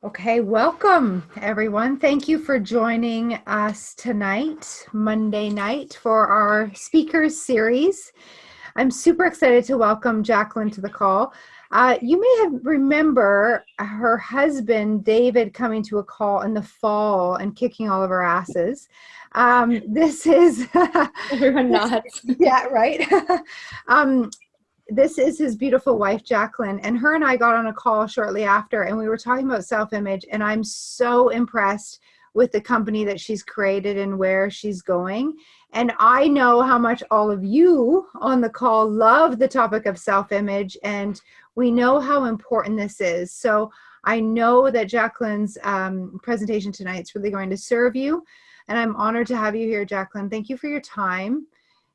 Okay, welcome everyone. Thank you for joining us tonight, Monday night, for our speakers series. I'm super excited to welcome Jacqueline to the call. You may remember her husband, David, coming to a call in the fall and kicking all of our asses. This is Everyone nods. yeah, right. um, this is his beautiful wife, Jacqueline, and her and I got on a call shortly after, and we were talking about self-image, and I'm so impressed with the company that she's created and where she's going. And I know how much all of you on the call love the topic of self-image, and we know how important this is. So I know that Jacqueline's presentation tonight is really going to serve you, and I'm honored to have you here, Jacqueline. Thank you for your time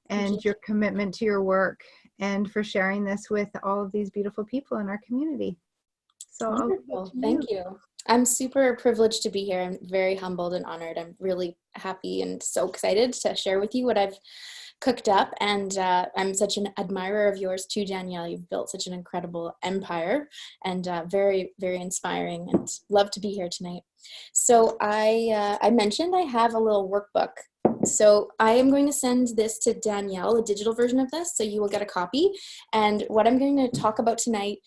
and your commitment to your work, and for sharing this with all of these beautiful people in our community. So Wonderful. Thank you. I'm super privileged to be here. I'm very humbled and honored. I'm really happy and so excited to share with you what I've cooked up. And I'm such an admirer of yours too, Danielle. You've built such an incredible empire and very, very inspiring, and love to be here tonight. So I mentioned I have a little workbook. So I am going to send this to Danielle, a digital version of this, so you will get a copy. And what I'm going to talk about tonight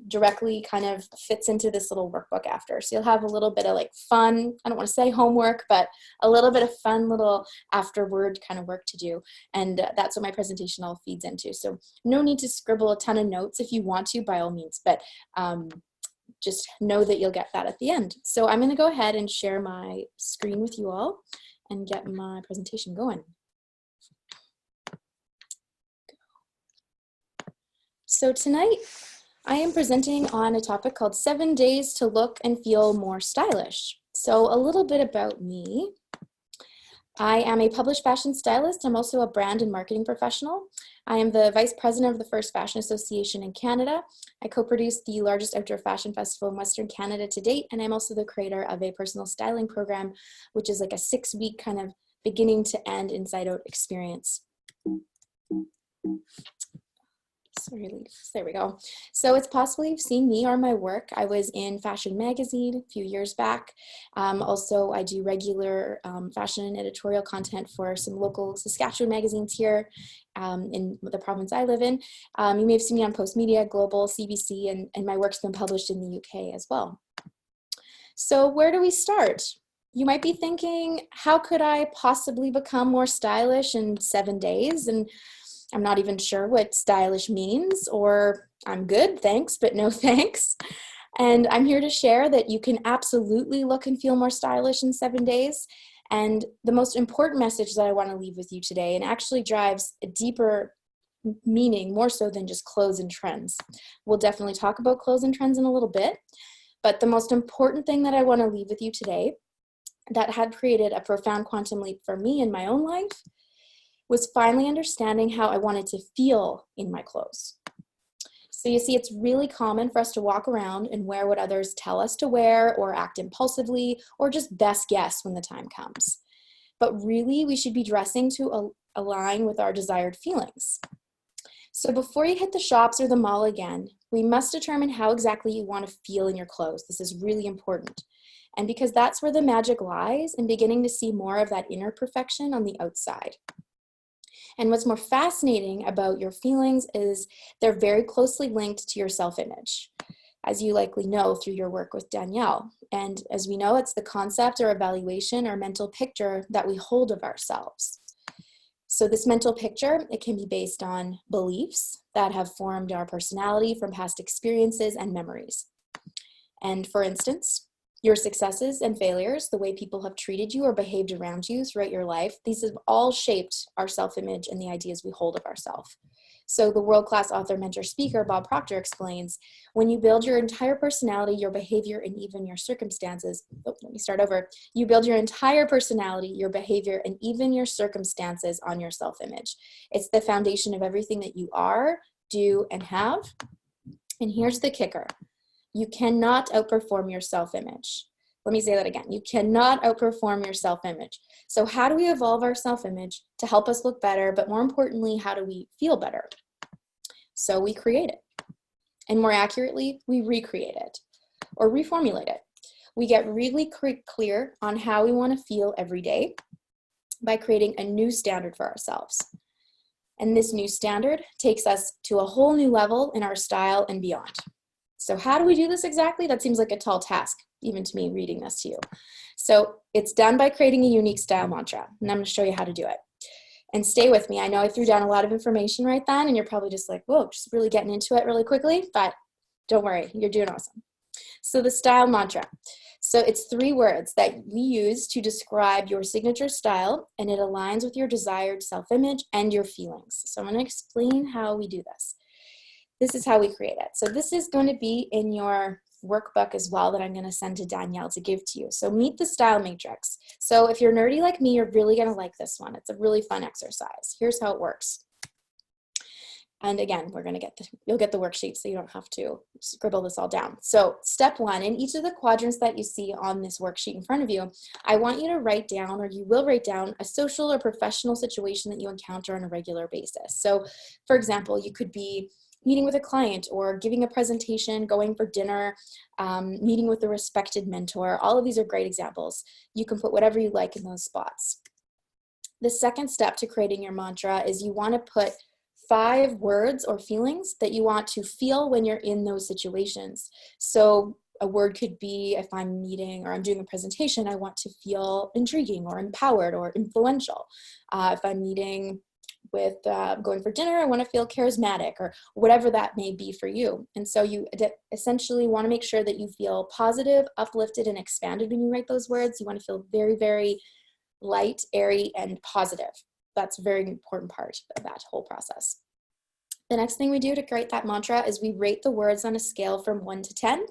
directly kind of fits into this little workbook after. So you'll have a little bit of like fun, I don't want to say homework, but a little bit of fun little afterward kind of work to do. And that's what my presentation all feeds into. So no need to scribble a ton of notes. If you want to, by all means, but just know that you'll get that at the end. So I'm going to go ahead and share my screen with you all and get my presentation going. So tonight, I am presenting on a topic called 7 Days to Look and Feel More Stylish. So a little bit about me. I am a published fashion stylist. I'm also a brand and marketing professional. I am the vice president of the First Fashion Association in Canada. I co-produced the largest outdoor fashion festival in Western Canada to date, and I'm also the creator of a personal styling program, which is like a 6-week kind of beginning to end inside out experience. Sorry, ladies. There we go. So it's possible you've seen me or my work. I was in Fashion Magazine a few years back. Also, I do regular fashion and editorial content for some local Saskatchewan magazines here in the province I live in. You may have seen me on Post Media, Global, CBC, and my work's been published in the UK as well. So where do we start? You might be thinking, how could I possibly become more stylish in 7 days? And I'm not even sure what stylish means, or I'm good, thanks, but no thanks. And I'm here to share that you can absolutely look and feel more stylish in 7 days. And the most important message that I want to leave with you today, and actually drives a deeper meaning, more so than just clothes and trends. We'll definitely talk about clothes and trends in a little bit, but the most important thing that I want to leave with you today that had created a profound quantum leap for me in my own life was finally understanding how I wanted to feel in my clothes. So you see, it's really common for us to walk around and wear what others tell us to wear, or act impulsively, or just best guess when the time comes. But really, we should be dressing to align with our desired feelings. So before you hit the shops or the mall again, we must determine how exactly you want to feel in your clothes. This is really important. And because that's where the magic lies, in beginning to see more of that inner perfection on the outside. And what's more fascinating about your feelings is they're very closely linked to your self-image, as you likely know through your work with Danielle. And as we know, it's the concept or evaluation or mental picture that we hold of ourselves. So this mental picture, it can be based on beliefs that have formed our personality from past experiences and memories. And for instance, your successes and failures, the way people have treated you or behaved around you throughout your life, these have all shaped our self-image and the ideas we hold of ourselves. So the world-class author, mentor, speaker, Bob Proctor explains, when you build your entire personality, your behavior, and even your circumstances, you build your entire personality, your behavior, and even your circumstances on your self-image. It's the foundation of everything that you are, do, and have. And here's the kicker. You cannot outperform your self-image. Let me say that again. You cannot outperform your self-image. So how do we evolve our self-image to help us look better, but more importantly, how do we feel better? So we create it. And more accurately, we recreate it. or reformulate it. We get really clear on how we want to feel every day by creating a new standard for ourselves. And this new standard takes us to a whole new level in our style and beyond. So how do we do this exactly? That seems like a tall task, even to me reading this to you. So it's done by creating a unique style mantra, and I'm going to show you how to do it. And stay with me. I know I threw down a lot of information right then, and you're probably just like, whoa, just really getting into it really quickly, but don't worry, you're doing awesome. So the style mantra. So it's 3 words that we use to describe your signature style, and it aligns with your desired self-image and your feelings. So I'm going to explain how we do this. This is how we create it. So this is going to be in your workbook as well that I'm going to send to Danielle to give to you. So meet the style matrix. So if you're nerdy like me, you're really going to like this one. It's a really fun exercise. Here's how it works. And again, you'll get the worksheet so you don't have to scribble this all down. So step 1, in each of the quadrants that you see on this worksheet in front of you, I want you to write down, or you will write down, a social or professional situation that you encounter on a regular basis. So for example, you could be meeting with a client or giving a presentation, going for dinner, meeting with a respected mentor. All of these are great examples. You can put whatever you like in those spots. The second step to creating your mantra is you want to put 5 words or feelings that you want to feel when you're in those situations. So a word could be, if I'm meeting or I'm doing a presentation, I want to feel intriguing or empowered or influential. If I'm meeting with going for dinner, I want to feel charismatic, or whatever that may be for you. And so you essentially want to make sure that you feel positive, uplifted, and expanded when you write those words. You want to feel very, very light, airy, and positive. That's a very important part of that whole process. The next thing we do to create that mantra is we rate the words on a scale from 1 to 10,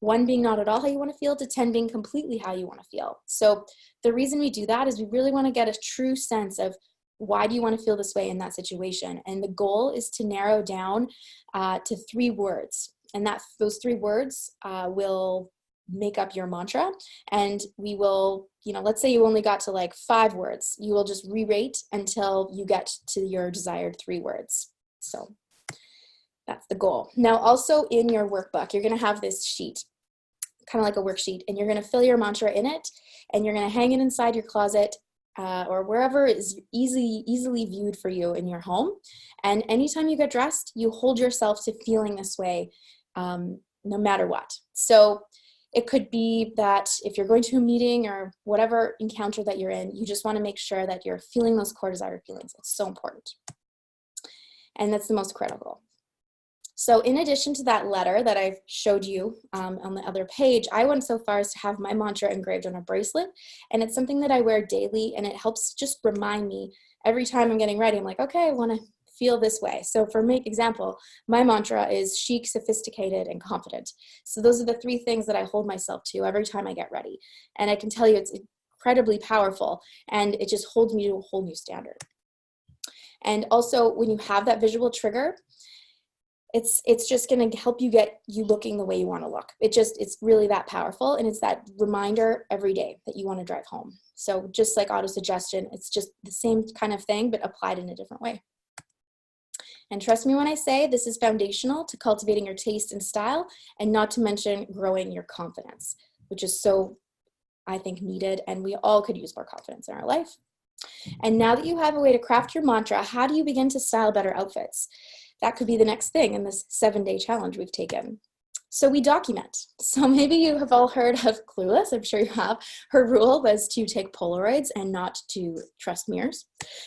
1 being not at all how you want to feel, to 10 being completely how you want to feel. So the reason we do that is we really want to get a true sense of, why do you want to feel this way in that situation? And the goal is to narrow down to 3 words. And those 3 words will make up your mantra. And we will, let's say you only got to like 5 words. You will just re-rate until you get to your desired 3 words. So that's the goal. Now, also in your workbook, you're going to have this sheet, kind of like a worksheet, and you're going to fill your mantra in it, and you're going to hang it inside your closet, or wherever is easily viewed for you in your home. And anytime you get dressed, you hold yourself to feeling this way, no matter what. So it could be that if you're going to a meeting or whatever encounter that you're in, you just want to make sure that you're feeling those core desired feelings. It's so important. And that's the most critical. So in addition to that letter that I've showed you on the other page, I went so far as to have my mantra engraved on a bracelet. And it's something that I wear daily, and it helps just remind me every time I'm getting ready. I'm like, okay, I want to feel this way. So for example, my mantra is chic, sophisticated, and confident. So those are the 3 things that I hold myself to every time I get ready. And I can tell you it's incredibly powerful, and it just holds me to a whole new standard. And also, when you have that visual trigger, it's just going to help you get you looking the way you want to look. It's really that powerful. And it's that reminder every day that you want to drive home. So just like auto-suggestion, it's just the same kind of thing, but applied in a different way. And trust me when I say this is foundational to cultivating your taste and style, and not to mention growing your confidence, which is so, I think, needed. And we all could use more confidence in our life. And now that you have a way to craft your mantra, how do you begin to style better outfits? That could be the next thing in this 7-day challenge we've taken. So we document. So maybe you have all heard of Clueless. I'm sure you have. Her rule was to take Polaroids and not to trust mirrors.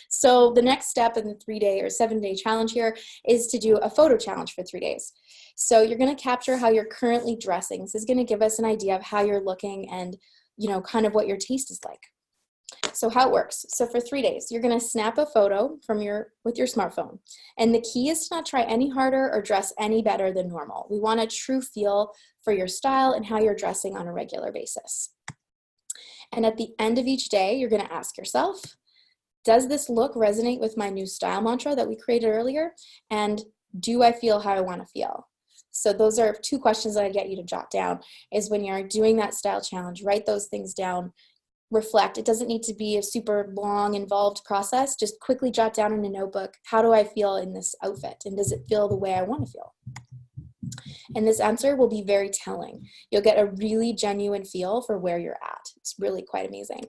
So the next step in the 3-day or 7-day challenge here is to do a photo challenge for 3 days. So you're going to capture how you're currently dressing. This is going to give us an idea of how you're looking and, kind of what your taste is like. So how it works. So for 3 days, you're going to snap a photo with your smartphone. And the key is to not try any harder or dress any better than normal. We want a true feel for your style and how you're dressing on a regular basis. And at the end of each day, you're going to ask yourself, does this look resonate with my new style mantra that we created earlier? And do I feel how I want to feel? So those are 2 questions that I get you to jot down, is when you're doing that style challenge, write those things down. Reflect. It doesn't need to be a super long, involved process. Just quickly jot down in a notebook, how do I feel in this outfit? And does it feel the way I want to feel? And this answer will be very telling. You'll get a really genuine feel for where you're at. It's really quite amazing.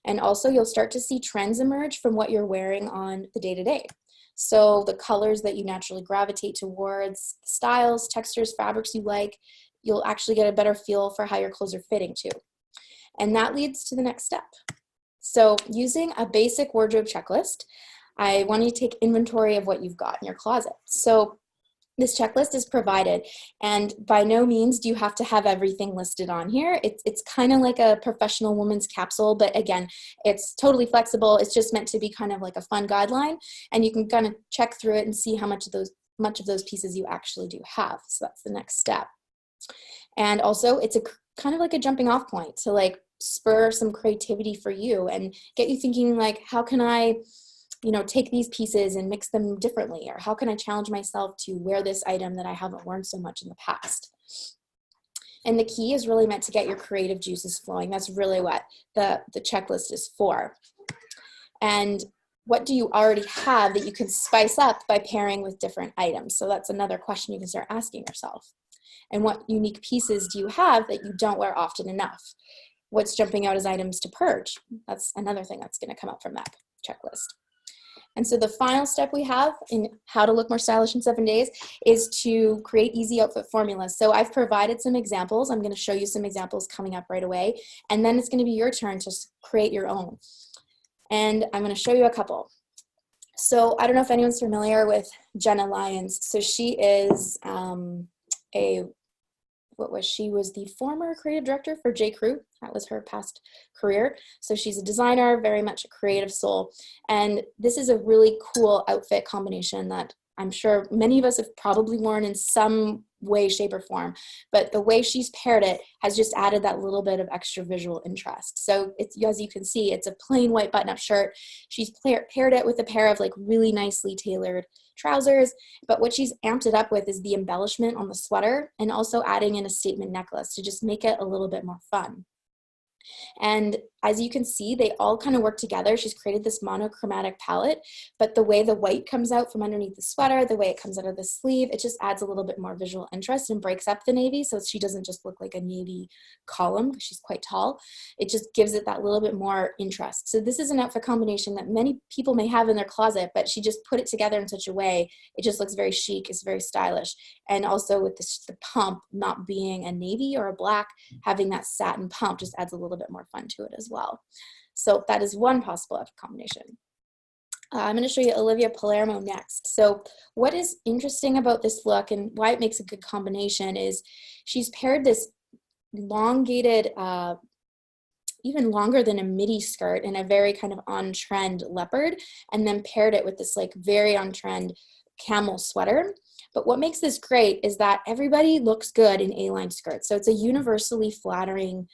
And also you'll start to see trends emerge from what you're wearing on the day-to-day. So the colors that you naturally gravitate towards, styles, textures, fabrics you like, you'll actually get a better feel for how your clothes are fitting too. And that leads to the next step. So using a basic wardrobe checklist, I want you to take inventory of what you've got in your closet. So this checklist is provided, and by no means do you have to have everything listed on here. It's kind of like a professional woman's capsule, but again, it's totally flexible. It's just meant to be kind of like a fun guideline, and you can kind of check through it and see how much of those pieces you actually do have. So that's the next step. And also it's a kind of like a jumping off point to like spur some creativity for you and get you thinking like, how can I take these pieces and mix them differently? Or how can I challenge myself to wear this item that I haven't worn so much in the past? And the key is really meant to get your creative juices flowing. That's really what the checklist is for. And what do you already have that you can spice up by pairing with different items? So that's another question you can start asking yourself. And what unique pieces do you have that you don't wear often enough? What's jumping out as items to purge? That's another thing that's going to come up from that checklist. And so the final step we have in how to look more stylish in 7 days is to create easy outfit formulas. So I've provided some examples. I'm going to show you some examples coming up right away. And then it's going to be your turn to create your own. And I'm going to show you a couple. So I don't know if anyone's familiar with Jenna Lyons. So she is she was the former creative director for J. Crew. That was her past career. So she's a designer, very much a creative soul. And this is a really cool outfit combination that I'm sure many of us have probably worn in some way, shape, or form. But the way she's paired it has just added that little bit of extra visual interest. So it's, as you can see, it's a plain white button-up shirt. She's paired it with a pair of like really nicely tailored trousers. But what she's amped it up with is the embellishment on the sweater and also adding in a statement necklace to just make it a little bit more fun. And as you can see, they all kind of work together. She's created this monochromatic palette, but the way the white comes out from underneath the sweater, the way it comes out of the sleeve, it just adds a little bit more visual interest and breaks up the navy so she doesn't just look like a navy column because she's quite tall. It just gives it that little bit more interest. So this is an outfit combination that many people may have in their closet, but she just put it together in such a way, it just looks very chic, it's very stylish. And also with the pump not being a navy or a black, having that satin pump just adds a little bit more fun to it as well. So that is one possible outfit combination. I'm going to show you Olivia Palermo next. So what is interesting about this look and why it makes a good combination is she's paired this elongated, even longer than a midi skirt in a very kind of on-trend leopard, and then paired it with this like very on-trend camel sweater. But what makes this great is that everybody looks good in A-line skirts. So it's a universally flattering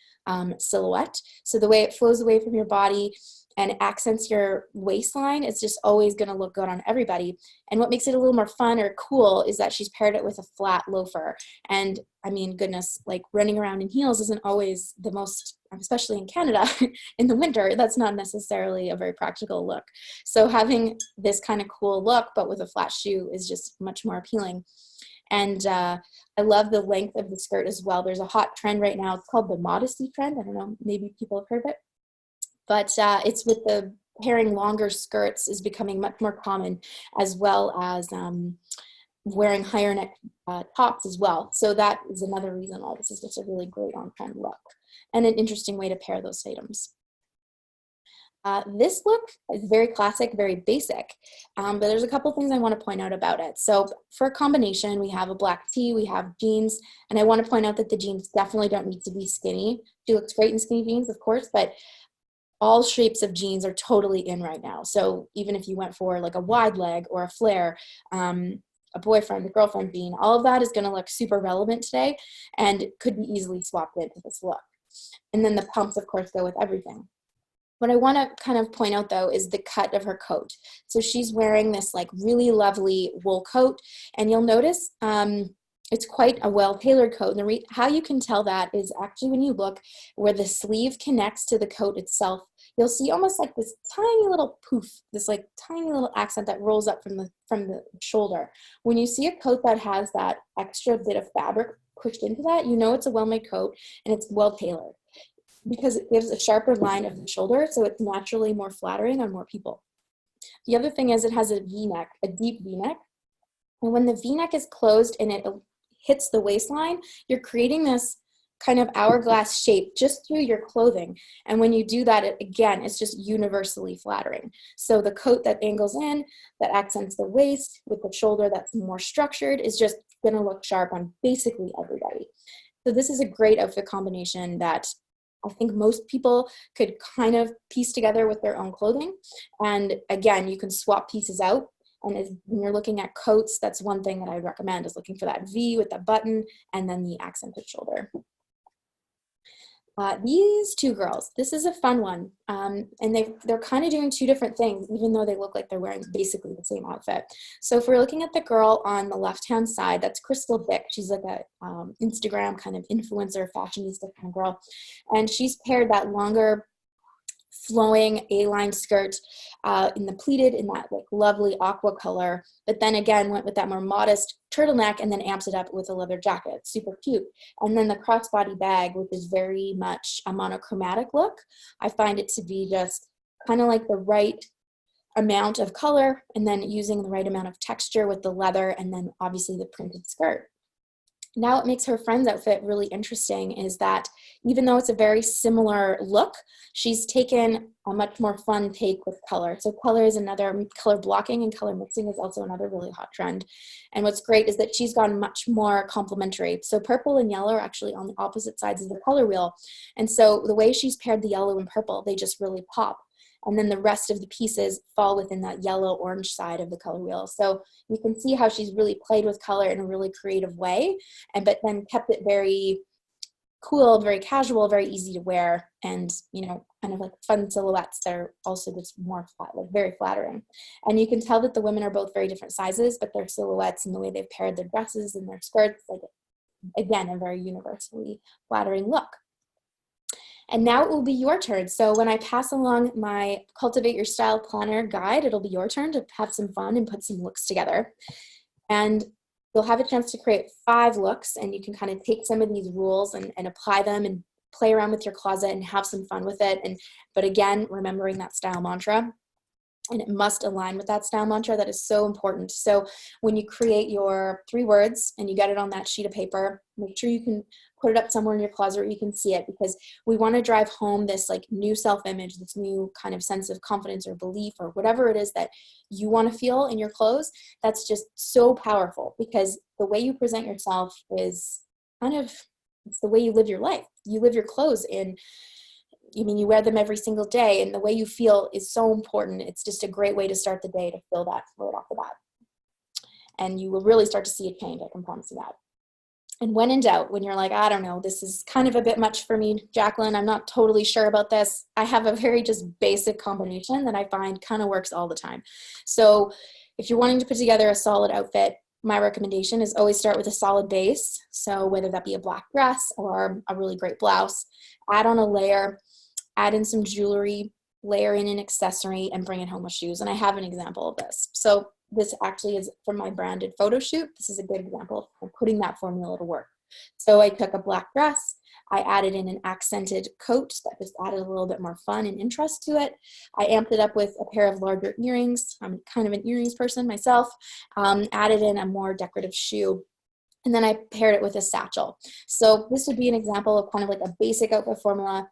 silhouette. So the way it flows away from your body and accents your waistline, it's just always going to look good on everybody. And what makes it a little more fun or cool is that she's paired it with a flat loafer. And I mean, goodness, like running around in heels isn't always the most, especially in Canada in the winter, that's not necessarily a very practical look. So having this kind of cool look, but with a flat shoe is just much more appealing. And I love the length of the skirt as well. There's a hot trend right now. It's called the modesty trend. I don't know, maybe people have heard of it. But it's with the pairing longer skirts is becoming much more common, as well as wearing higher neck tops as well. So that is another reason all this is just a really great on-trend look and an interesting way to pair those items. This look is very classic, very basic, but there's a couple things I want to point out about it. So for a combination, we have a black tee, we have jeans, and I want to point out that the jeans definitely don't need to be skinny. She looks great in skinny jeans, of course, but all shapes of jeans are totally in right now. So even if you went for like a wide leg or a flare, a boyfriend, a girlfriend jean, all of that is going to look super relevant today and could be easily swapped into this look. And then the pumps, of course, go with everything. What I want to kind of point out, though, is the cut of her coat. So she's wearing this like really lovely wool coat, and you'll notice it's quite a well-tailored coat. And how you can tell that is actually when you look where the sleeve connects to the coat itself, you'll see almost like this tiny little poof, this like tiny little accent that rolls up from the shoulder. When you see a coat that has that extra bit of fabric pushed into that, you know it's a well-made coat and it's well tailored, because it gives a sharper line of the shoulder, so it's naturally more flattering on more people. The other thing is it has a V-neck, a deep V-neck. And when the V-neck is closed and it hits the waistline, you're creating this kind of hourglass shape just through your clothing. And when you do that, again, it's just universally flattering. So the coat that angles in, that accents the waist with the shoulder that's more structured, is just going to look sharp on basically everybody. So this is a great outfit combination that I think most people could kind of piece together with their own clothing. And again, you can swap pieces out. And when you're looking at coats, that's one thing that I recommend, is looking for that V with the button and then the accented shoulder. These two girls, this is a fun one. And they're kind of doing two different things, even though they look like they're wearing basically the same outfit. So if we're looking at the girl on the left-hand side, that's Crystal Vick. She's like a Instagram kind of influencer, fashionista kind of girl. And she's paired that longer flowing A-line skirt in the pleated, in that like lovely aqua color, but then again went with that more modest turtleneck and then amps it up with a leather jacket. Super cute. And then the crossbody bag, which is very much a monochromatic look. I find it to be just kind of like the right amount of color and then using the right amount of texture with the leather and then obviously the printed skirt. Now what makes her friend's outfit really interesting is that even though it's a very similar look, she's taken a much more fun take with color. So color is another, color blocking and color mixing is also another really hot trend. And what's great is that she's gone much more complementary. So purple and yellow are actually on the opposite sides of the color wheel. And so the way she's paired the yellow and purple, they just really pop. And then the rest of the pieces fall within that yellow-orange side of the color wheel. So you can see how she's really played with color in a really creative way, but then kept it very cool, very casual, very easy to wear, and kind of like fun silhouettes that are also just more flat, like very flattering. And you can tell that the women are both very different sizes, but their silhouettes and the way they've paired their dresses and their skirts, like again, a very universally flattering look. And now it will be your turn. So when I pass along my Cultivate Your Style Planner guide, it'll be your turn to have some fun and put some looks together. And you'll have a chance to create 5 looks, and you can kind of take some of these rules and apply them and play around with your closet and have some fun with it. But again, remembering that style mantra. And it must align with that style mantra. That is so important. So when you create your 3 words and you get it on that sheet of paper, make sure you can put it up somewhere in your closet where you can see it, because we want to drive home this like new self-image, this new kind of sense of confidence or belief or whatever it is that you want to feel in your clothes. That's just so powerful, because the way you present yourself is kind of, it's the way you live your life. You live your clothes in, you wear them every single day, and the way you feel is so important. It's just a great way to start the day, to feel that right off the bat. And you will really start to see a change, I can promise you that. And when in doubt, when you're like, I don't know, this is kind of a bit much for me, Jacqueline, I'm not totally sure about this, I have a very just basic combination that I find kind of works all the time. So if you're wanting to put together a solid outfit, my recommendation is always start with a solid base. So whether that be a black dress or a really great blouse, add on a layer, add in some jewelry, layer in an accessory, and bring it home with shoes. And I have an example of this. So this actually is from my branded photo shoot. This is a good example of putting that formula to work. So I took a black dress, I added in an accented coat that just added a little bit more fun and interest to it. I amped it up with a pair of larger earrings. I'm kind of an earrings person myself. Added in a more decorative shoe. And then I paired it with a satchel. So this would be an example of kind of like a basic outfit formula.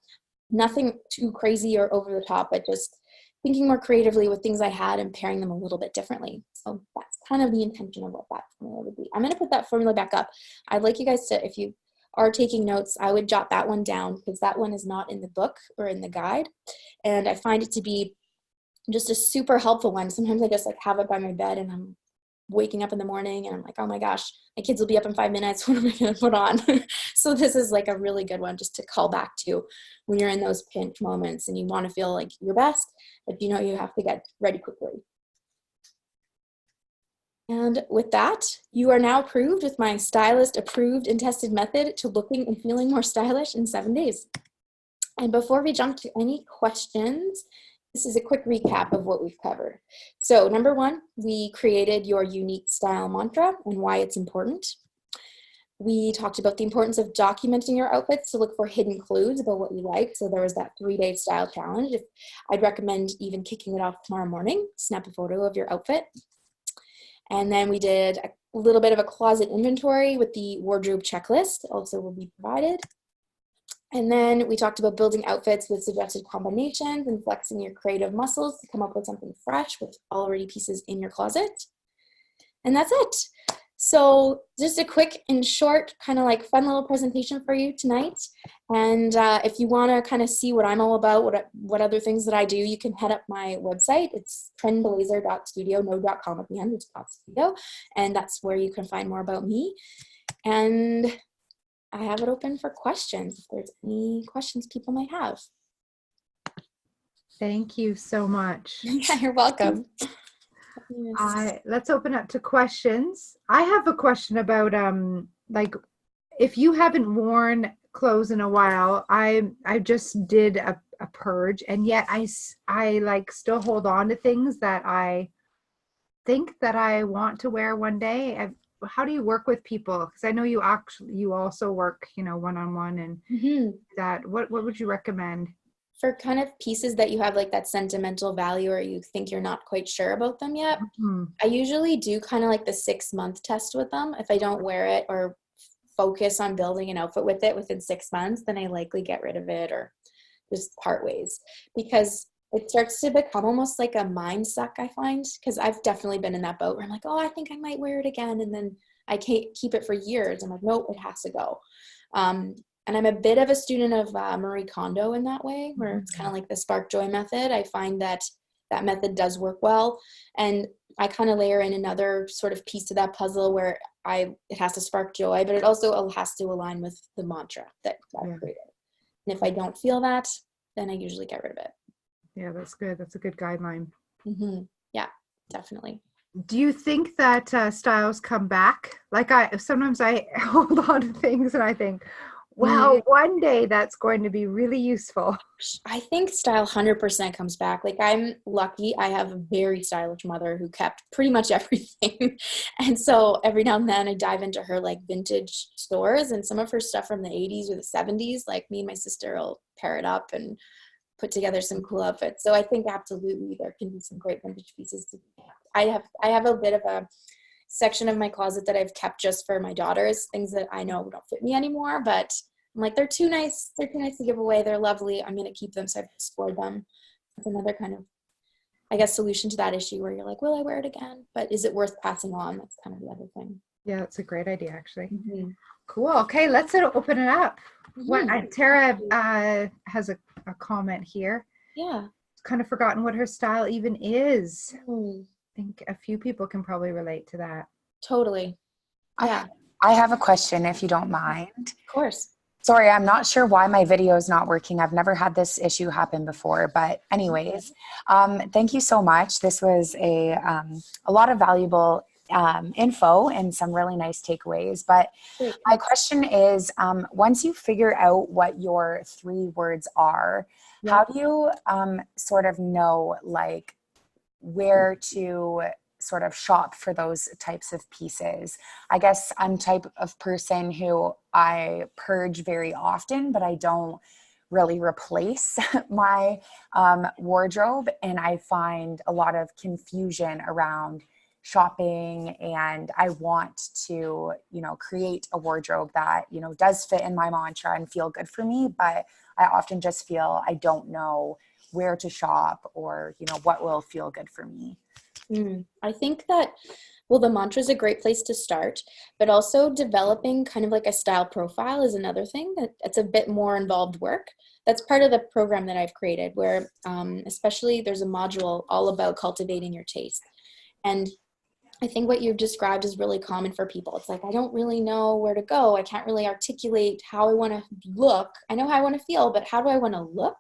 Nothing too crazy or over the top, but just thinking more creatively with things I had and pairing them a little bit differently. So that's kind of the intention of what that formula would be. I'm going to put that formula back up. I'd like you guys to, if you are taking notes, I would jot that one down, because that one is not in the book or in the guide. And I find it to be just a super helpful one. Sometimes I just like have it by my bed and I'm waking up in the morning and I'm like, oh my gosh, my kids will be up in 5 minutes. What am I going to put on? So this is like a really good one just to call back to when you're in those pinch moments and you want to feel like your best, but you have to get ready quickly. And with that, you are now approved with my stylist approved and tested method to looking and feeling more stylish in 7 days. And before we jump to any questions, this is a quick recap of what we've covered. So number one, we created your unique style mantra and why it's important. We talked about the importance of documenting your outfits to look for hidden clues about what you like. So there was that 3-day style challenge. I'd recommend even kicking it off tomorrow morning. Snap a photo of your outfit. And then we did a little bit of a closet inventory with the wardrobe checklist, also will be provided. And then we talked about building outfits with suggested combinations and flexing your creative muscles to come up with something fresh with already pieces in your closet. And that's it. So just a quick and short kind of like fun little presentation for you tonight. And if you want to kind of see what I'm all about, what other things that I do, you can head up my website. It's trendblazer.studio, no.com at the end, it's .studio. And that's where you can find more about me. And I have it open for questions if there's any questions people might have. Thank you so much. Yeah, you're welcome. Let's open up to questions. I have a question about like if you haven't worn clothes in a while. I just did a purge, and yet I like still hold on to things that I think that I want to wear one day. How do you work with people? Because I know you also work, one-on-one, and that. What would you recommend? For kind of pieces that you have like that sentimental value or you think you're not quite sure about them yet, I usually do kind of like the 6-month test with them. If I don't wear it or focus on building an outfit with it within 6 months, then I likely get rid of it or just part ways, because it starts to become almost like a mind suck, I find, because I've definitely been in that boat where I'm like, oh, I think I might wear it again. And then I can't keep it for years. I'm like, nope, it has to go. And I'm a bit of a student of Marie Kondo in that way, where it's kind of like the spark joy method. I find that method does work well. And I kind of layer in another sort of piece to that puzzle where it has to spark joy, but it also has to align with the mantra that I've created. And if I don't feel that, then I usually get rid of it. Yeah, that's good. That's a good guideline. Yeah, definitely. Do you think that styles come back? Like sometimes I hold on to things and I think, wow, one day that's going to be really useful. I think style 100% comes back. Like, I'm lucky. I have a very stylish mother who kept pretty much everything. And so every now and then I dive into her like vintage stores, and some of her stuff from the 80s or the 70s, like me and my sister will pair it up and put together some cool outfits. So I think absolutely there can be some great vintage pieces to be kept. I have a bit of a section of my closet that I've kept just for my daughters, things that I know don't fit me anymore, but I'm like, they're too nice to give away. They're lovely. I'm going to keep them. So I've stored them. That's another kind of, I guess, solution to that issue where you're like, will I wear it again? But is it worth passing on? That's kind of the other thing. Yeah, that's a great idea, actually. Cool. Okay, let's open it up. Tara has a comment here. Yeah. Kind of forgotten what her style even is. I think a few people can probably relate to that. Totally. Yeah. I have a question, if you don't mind. Of course. Sorry, I'm not sure why my video is not working. I've never had this issue happen before, but anyways, thank you so much. This was a lot of valuable info and some really nice takeaways. But my question is, once you figure out what your 3 words are, how do you sort of know like where to sort of shop for those types of pieces? I guess I'm type of person who I purge very often, but I don't really replace my wardrobe. And I find a lot of confusion around shopping, and I want to, create a wardrobe that, does fit in my mantra and feel good for me. But I often just feel I don't know where to shop or, what will feel good for me. I think that, the mantra is a great place to start, but also developing kind of like a style profile is another thing that's a bit more involved work. That's part of the program that I've created where especially there's a module all about cultivating your taste. And I think what you've described is really common for people. It's like, I don't really know where to go. I can't really articulate how I want to look. I know how I want to feel, but how do I want to look?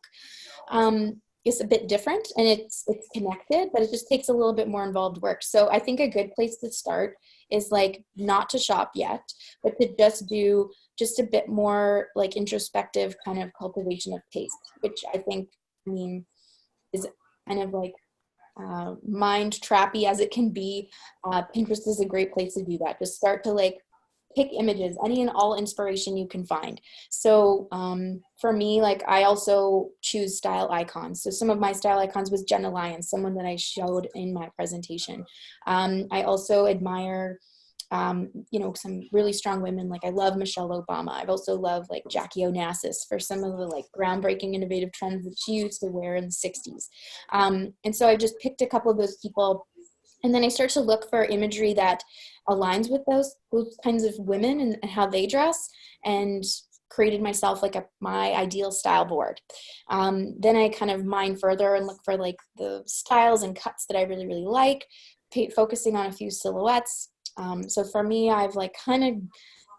It's a bit different and it's connected, but it just takes a little bit more involved work. So I think a good place to start is like not to shop yet, but to just do just a bit more like introspective kind of cultivation of taste, which I think, I mean, is kind of like mind trappy as it can be. Pinterest is a great place to do that. Just start to like pick images, any and all inspiration you can find. So for me, like I also choose style icons. So some of my style icons was Jenna Lyons, someone that I showed in my presentation. I also admire some really strong women. Like I love Michelle Obama. I've also loved like Jackie Onassis for some of the like groundbreaking innovative trends that she used to wear in the 60s. And so I just picked a couple of those people, and then I start to look for imagery that aligns with those kinds of women and how they dress, and created myself like my ideal style board. Then I kind of mine further and look for like the styles and cuts that I really, really like, focusing on a few silhouettes. So for me, I've like kind of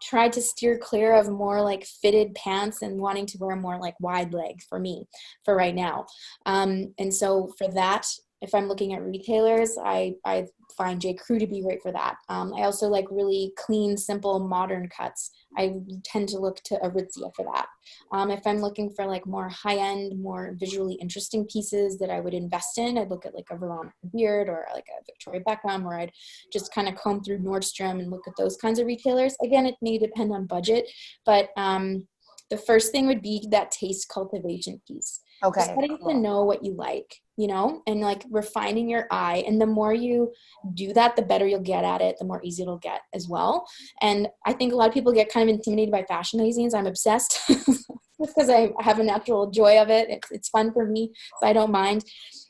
tried to steer clear of more like fitted pants and wanting to wear more like wide leg for me for right now. And so for that, if I'm looking at retailers, I find J. Crew to be great for that. I also like really clean, simple, modern cuts. I tend to look to Aritzia for that. If I'm looking for like more high-end, more visually interesting pieces that I would invest in, I'd look at like a Veronica Beard or like a Victoria Beckham, or I'd just kind of comb through Nordstrom and look at those kinds of retailers. Again, it may depend on budget, but the first thing would be that taste cultivation piece. Okay. Just getting to know what you like, and like refining your eye. And the more you do that, the better you'll get at it, the more easy it'll get as well. And I think a lot of people get kind of intimidated by fashion magazines. I'm obsessed because I have a natural joy of it. It's fun for me, so I don't mind.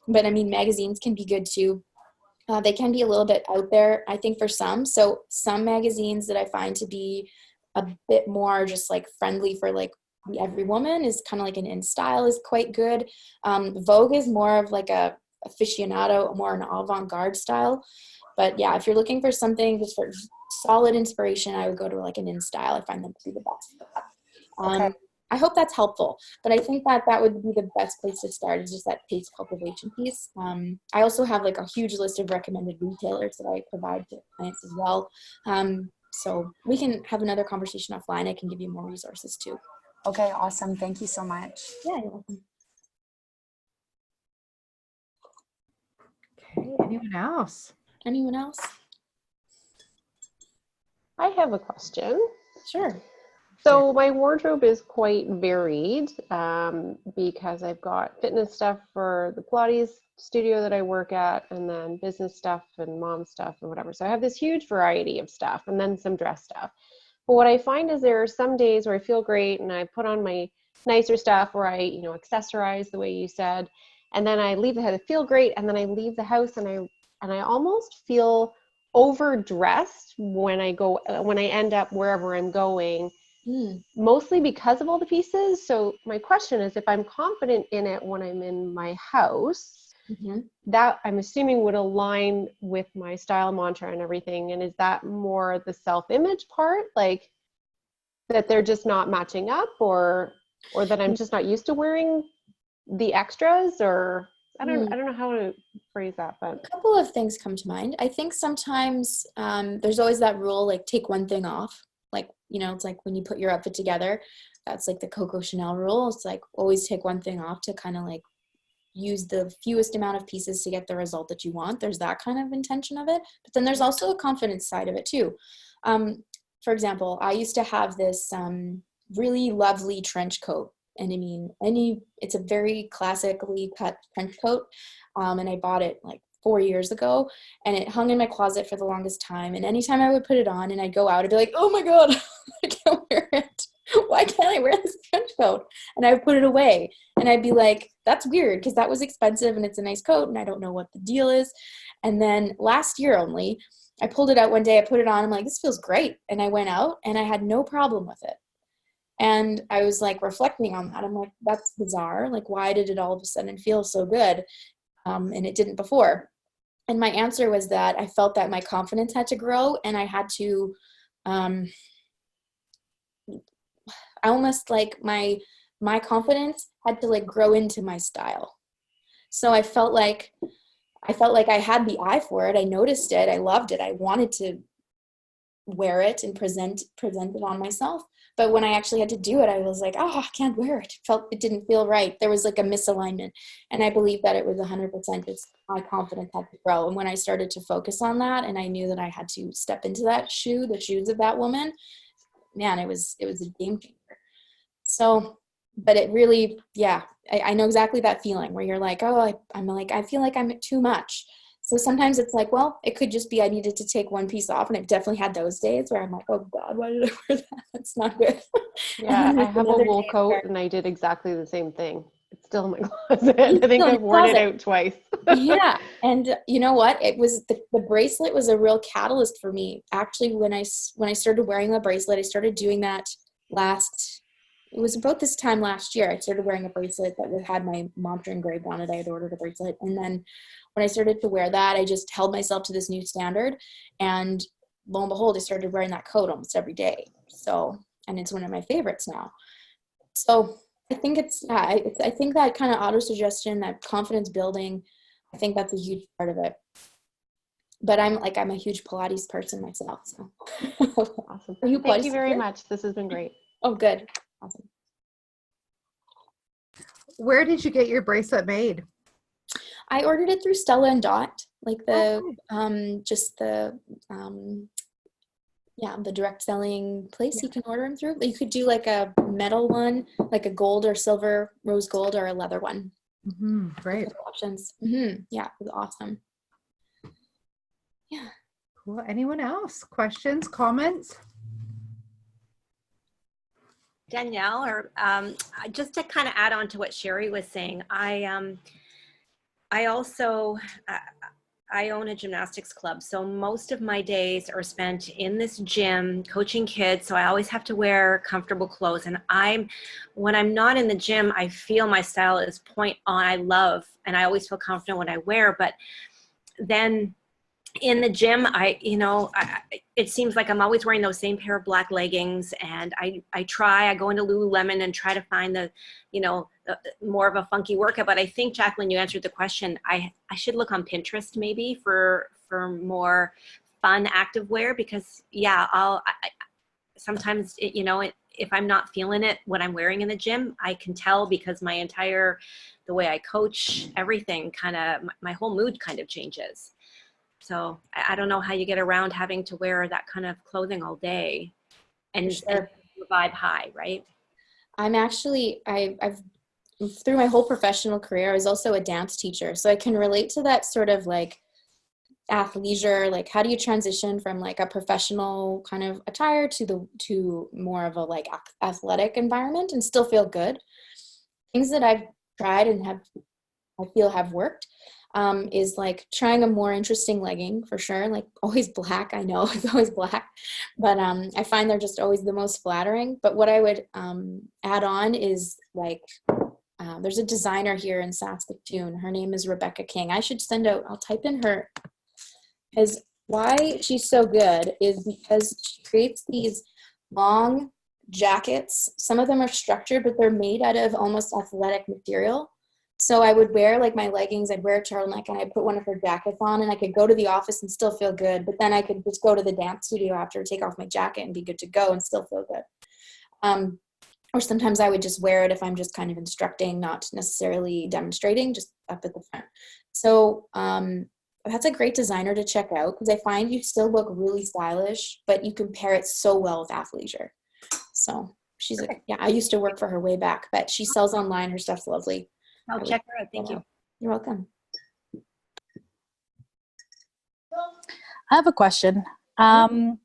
But I mean, magazines can be good too. They can be a little bit out there, I think, for some. So some magazines that I find to be a bit more just like friendly for like every woman is kind of like an In Style is quite good. Vogue is more of like a aficionado, more an avant-garde style. But yeah, if you're looking for something just for solid inspiration, I would go to like an In Style. I find them to be the best for that. Okay. I hope that's helpful, but I think that would be the best place to start, is just that taste cultivation piece. I also have like a huge list of recommended retailers that I provide to clients as well. So we can have another conversation offline. I can give you more resources too. Okay, awesome. Thank you so much. Yeah, you're welcome. Okay, anyone else? Anyone else? I have a question. Sure. So my wardrobe is quite varied because I've got fitness stuff for the Pilates studio that I work at, and then business stuff and mom stuff and whatever. So I have this huge variety of stuff, and then some dress stuff. But what I find is there are some days where I feel great and I put on my nicer stuff, where I, accessorize the way you said, and then I leave the house, I feel great, and then I leave the house and I almost feel overdressed when I end up wherever I'm going, mostly because of all the pieces. So my question is, if I'm confident in it when I'm in my house, that I'm assuming would align with my style mantra and everything. And is that more the self-image part, like that they're just not matching up, or that I'm just not used to wearing the extras, or I don't know how to phrase that, but a couple of things come to mind. I think sometimes there's always that rule, like take one thing off. Like, it's like when you put your outfit together, that's like the Coco Chanel rule. It's like always take one thing off to kind of like use the fewest amount of pieces to get the result that you want. There's that kind of intention of it. But then there's also a confidence side of it too. For example, I used to have this really lovely trench coat. And I mean, it's a very classically cut trench coat. And I bought it like 4 years ago, and it hung in my closet for the longest time. And anytime I would put it on and I'd go out, I'd be like, oh my God, I can't wear it. Why can't I wear this trench coat? And I would put it away, and I'd be like, that's weird, because that was expensive and it's a nice coat and I don't know what the deal is. And then last year only, I pulled it out one day, I put it on, I'm like, this feels great. And I went out and I had no problem with it. And I was like reflecting on that. I'm like, that's bizarre. Like, why did it all of a sudden feel so good? And it didn't before. And my answer was that I felt that my confidence had to grow, and I had to, I almost like my confidence had to like grow into my style. So I felt like I had the eye for it. I noticed it. I loved it. I wanted to wear it and present it on myself. But when I actually had to do it, I was like, oh, I can't wear it. It didn't feel right. There was like a misalignment. And I believe that it was 100% just my confidence had to grow. And when I started to focus on that, and I knew that I had to step into the shoes of that woman, man, it was a game changer. So, but it really, yeah, I know exactly that feeling where you're like, oh, I feel like I'm too much. So sometimes it's like, well, it could just be I needed to take one piece off, and I've definitely had those days where I'm like, oh God, why did I wear that? That's not good. Yeah, I have a wool coat and I did exactly the same thing. It's still in my closet. I think I've worn it out twice. Yeah. And you know what? It was the bracelet was a real catalyst for me. Actually, when I started wearing the bracelet, I started doing that it was about this time last year. I started wearing a bracelet that had my mantra engraved on it. I had ordered a bracelet. And then when I started to wear that, I just held myself to this new standard. And lo and behold, I started wearing that coat almost every day. So, and it's one of my favorites now. So I think I think that kind of auto-suggestion, that confidence building, I think that's a huge part of it. But I'm a huge Pilates person myself. So awesome. Thank you very much. This has been great. Oh, good. Awesome. Where did you get your bracelet made? I ordered it through Stella and Dot, like the direct selling place you can order them through. You could do like a metal one, like a gold or silver, rose gold, or a leather one. Mm-hmm. Great options. Mm-hmm. Yeah, it was awesome. Yeah. Cool. Anyone else? Questions, comments? Danielle, or just to kind of add on to what Sherry was saying, I also I own a gymnastics club, so most of my days are spent in this gym coaching kids. So I always have to wear comfortable clothes, and when I'm not in the gym, I feel my style is point on. I love, and I always feel confident when I wear, but then in the gym, it seems like I'm always wearing those same pair of black leggings, and I go into Lululemon and try to find the more of a funky workout. But I think, Jacqueline, you answered the question. I should look on Pinterest maybe for more fun active wear, because sometimes if I'm not feeling it, what I'm wearing in the gym, I can tell, because the way I coach, everything my whole mood kind of changes. So I don't know how you get around having to wear that kind of clothing all day and vibe high, right? I'm actually, I've through my whole professional career, I was also a dance teacher. So I can relate to that sort of like athleisure, like how do you transition from like a professional kind of attire to more of a like athletic environment and still feel good. Things that I've tried and I feel have worked. Is like trying a more interesting legging for sure, like always black. I know it's always black, but I find they're just always the most flattering. But what I would add on is like there's a designer here in Saskatoon. Her name is Rebecca King. I'll type in her, because why she's so good is because she creates these long jackets. Some of them are structured, but they're made out of almost athletic material. So I would wear like my leggings, I'd wear a turtleneck, and I'd put one of her jackets on, and I could go to the office and still feel good. But then I could just go to the dance studio after, take off my jacket and be good to go and still feel good. Or sometimes I would just wear it if I'm just kind of instructing, not necessarily demonstrating, just up at the front. So that's a great designer to check out, because I find you still look really stylish, but you can pair it so well with athleisure. So I used to work for her way back, but she sells online. Her stuff's lovely. I'll check her out. Thank you. You're welcome. I have a question. In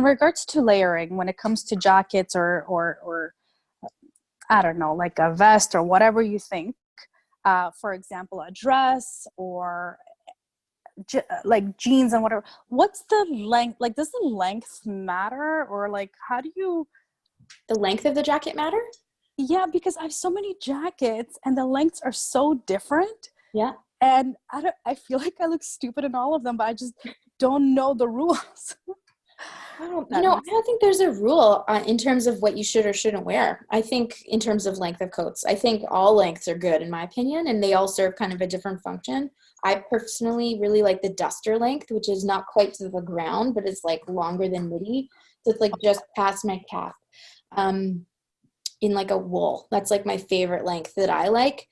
regards to layering, when it comes to jackets or I don't know, like a vest or whatever you think, for example, a dress or like jeans and whatever, what's the length? Like, does the length matter, or like, how do you? The length of the jacket matter? Yeah, because I have so many jackets and the lengths are so different. Yeah. And I feel like I look stupid in all of them, but I just don't know the rules. I don't think there's a rule in terms of what you should or shouldn't wear. I think in terms of length of coats, I think all lengths are good in my opinion, and they all serve kind of a different function. I personally really like the duster length, which is not quite to the ground, but it's like longer than midi. So it's like just past my calf. in like a wool. That's like my favorite length that I like.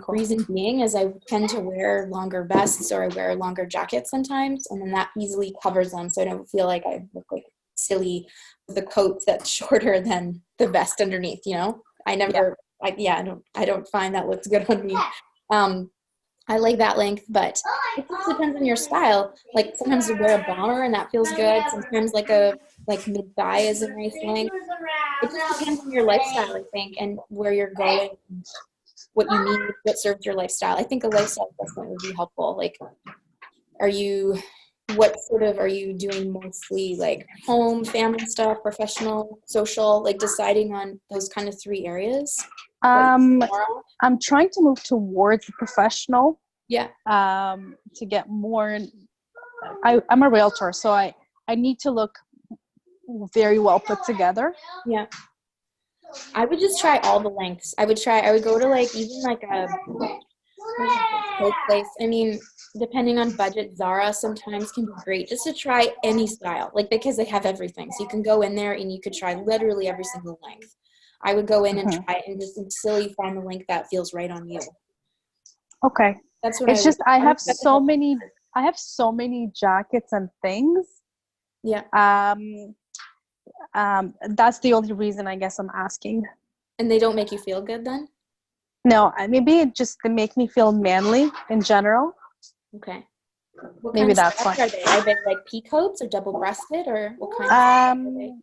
Reason being is I tend to wear longer vests or I wear longer jackets sometimes, and then that easily covers them, so I don't feel like I look like silly with a coat that's shorter than the vest underneath. You know, I don't find that looks good on me. I like that length, but it just depends on your style. Like sometimes you wear a bomber and that feels good. Sometimes like mid thigh is a nice length. It just depends on your lifestyle, I think, and where you're going, what you need, what serves your lifestyle. I think a lifestyle assessment would be helpful. Like, what sort of are you doing mostly, like home, family stuff, professional, social, like deciding on those kind of 3 areas? I'm trying to move towards the professional. Yeah. To get more. I'm a realtor, so I need to look very well put together. Yeah. I would just try all the lengths. I would go to like even like a coat place. I mean, depending on budget, Zara sometimes can be great just to try any style, like because they have everything. So you can go in there and you could try literally every single length. I would go in and try it and just until you find the length that feels right on you. Okay. That's what it's just I have so many jackets and things. Yeah. That's the only reason I guess I'm asking. And they don't make you feel good then? No, maybe they make me feel manly in general. Okay. What maybe that's why. Are they like pea coats or double-breasted, or what kind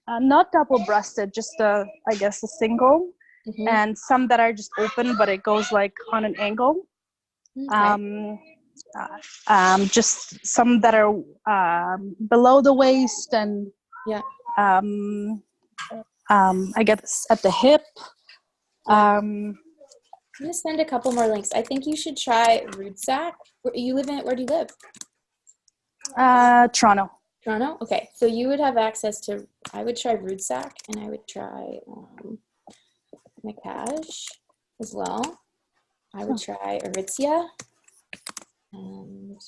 not double-breasted, just I guess a single. Mm-hmm. And some that are just open, but it goes like on an angle. Okay. Just some that are below the waist and I guess at the hip. I'm gonna send a couple more links. I think you should try Rucksack. Where do you live? Toronto. Toronto? Okay. So you would have access to, I would try Rucksack, and I would try Nakash as well. I would try Aritzia. And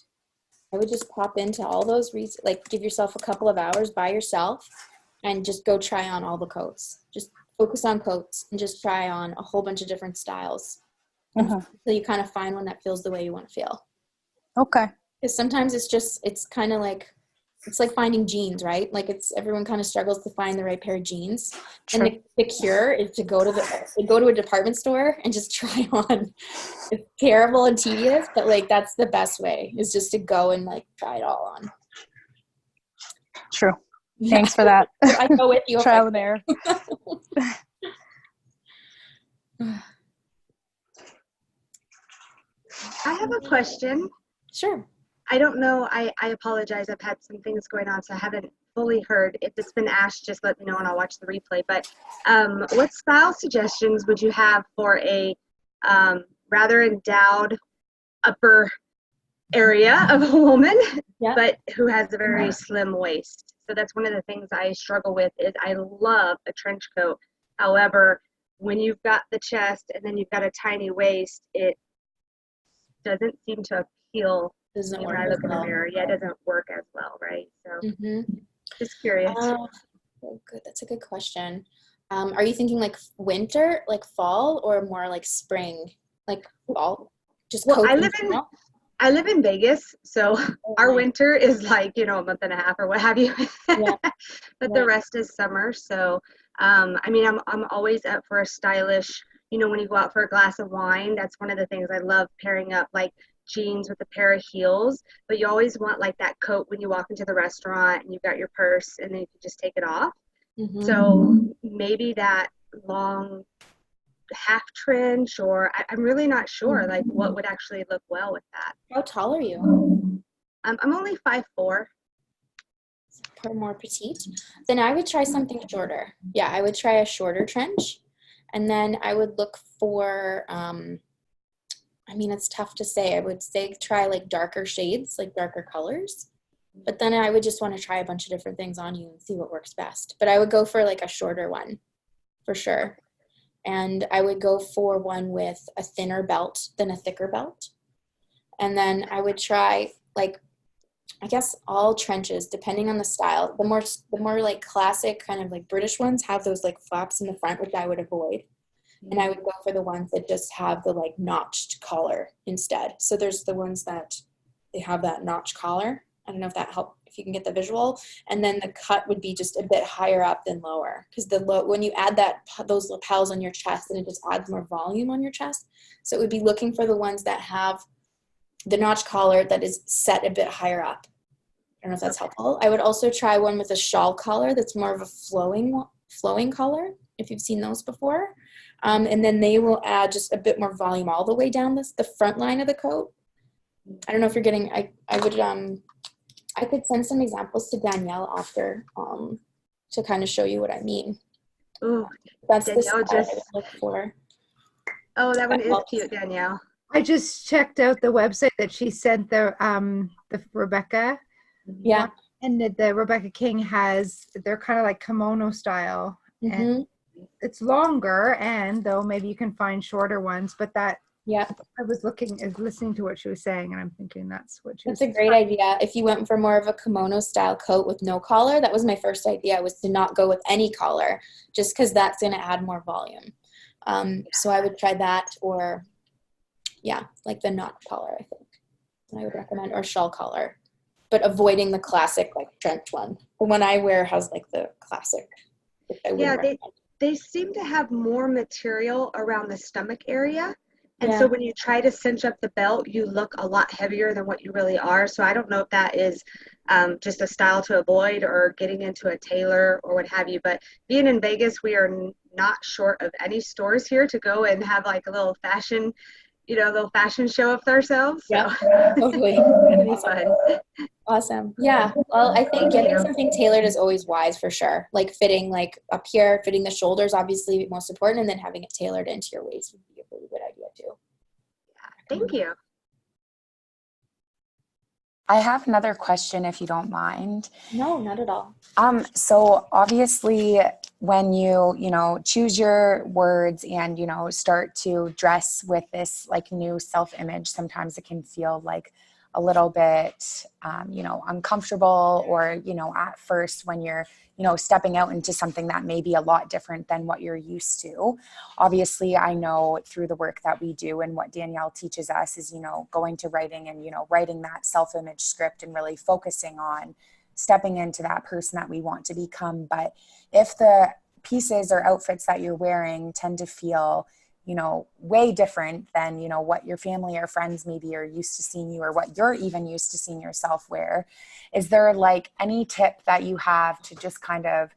I would just pop into all those, like give yourself a couple of hours by yourself and just go try on all the coats. Just focus on coats and just try on a whole bunch of different styles. So you kind of find one that feels the way you want to feel. Okay. Because sometimes it's kind of like, it's like finding jeans, right? Like everyone kind of struggles to find the right pair of jeans. Sure. And the cure is to go to a department store and just try on. It's terrible and tedious, but like that's the best way, is just to go and like try it all on. True. Thanks for that. I go with you. Trial and error. I have a question. Sure. I don't know. I apologize. I've had some things going on, so I haven't fully heard. If it's been asked, just let me know and I'll watch the replay. But what style suggestions would you have for a rather endowed upper area of a woman, but who has a very slim waist? So that's one of the things I struggle with. Is I love a trench coat. However, when you've got the chest and then you've got a tiny waist, it doesn't seem to appeal. When I look in the mirror, it doesn't work as well, right? So, just curious. Oh, good. That's a good question. Are you thinking like winter, like fall, or more like spring, like fall? Just I live in Vegas, so our winter is like a month and a half or what have you. But the rest is summer. So, I mean, I'm always up for a stylish. When you go out for a glass of wine, that's one of the things I love, pairing up like jeans with a pair of heels, but you always want like that coat when you walk into the restaurant and you've got your purse and then you can just take it off. So maybe that long half trench, or I'm really not sure like what would actually look well with that. How tall are you? I'm only 5'4". More petite. Then I would try something shorter. Yeah, I would try a shorter trench, and then I would look for I mean, it's tough to say. I would say try like darker shades, like darker colors. But then I would just want to try a bunch of different things on you and see what works best. But I would go for like a shorter one for sure. And I would go for one with a thinner belt than a thicker belt. And then I would try like I guess all trenches, depending on the style. The more like classic kind of like British ones have those like flaps in the front, which I would avoid. And I would go for the ones that just have the like notched collar instead. So there's the ones that they have that notch collar. I don't know if that helped, if you can get the visual. And then the cut would be just a bit higher up than lower, because when you add those lapels on your chest, then it just adds more volume on your chest. So it would be looking for the ones that have the notch collar that is set a bit higher up. I don't know if that's helpful. I would also try one with a shawl collar that's more of a flowing collar, if you've seen those before. And then they will add just a bit more volume all the way down the front line of the coat. I don't know if you're getting, I could send some examples to Danielle after to kind of show you what I mean. Ooh, That's Danielle the style I look for. Oh, that one is cute, Danielle. I just checked out the website that she sent the Rebecca. Yeah. One, and the Rebecca King they're kind of like kimono style. Mm-hmm. And it's longer, and though maybe you can find shorter ones, but I was listening to what she was saying, and I'm thinking that's a great idea. If you went for more of a kimono style coat with no collar, that was my first idea, was to not go with any collar, just because that's going to add more volume. So I would try that, or like the notch collar, I think I would recommend, or shawl collar, but avoiding the classic like trench one. The one I wear has like the classic, which I wouldn't recommend. They seem to have more material around the stomach area. And so when you try to cinch up the belt, you look a lot heavier than what you really are. So I don't know if that is just a style to avoid, or getting into a tailor or what have you. But being in Vegas, we are not short of any stores here to go and have like a little fashion show of ourselves. So. Yeah, totally. It'd be fun. Awesome. Yeah. Well, I think getting something tailored is always wise, for sure. Like fitting like up here, fitting the shoulders, obviously most important, and then having it tailored into your waist would be a really good idea too. Yeah, thank you. I have another question, if you don't mind. No, not at all. So obviously when you choose your words and, start to dress with this like new self-image, sometimes it can feel like a little bit, uncomfortable, or, at first when you're, stepping out into something that may be a lot different than what you're used to. Obviously, I know through the work that we do and what Danielle teaches us is, going to writing and, writing that self-image script and really focusing on stepping into that person that we want to become. But if the pieces or outfits that you're wearing tend to feel way different than, what your family or friends maybe are used to seeing you, or what you're even used to seeing yourself wear, is there like any tip that you have to just kind of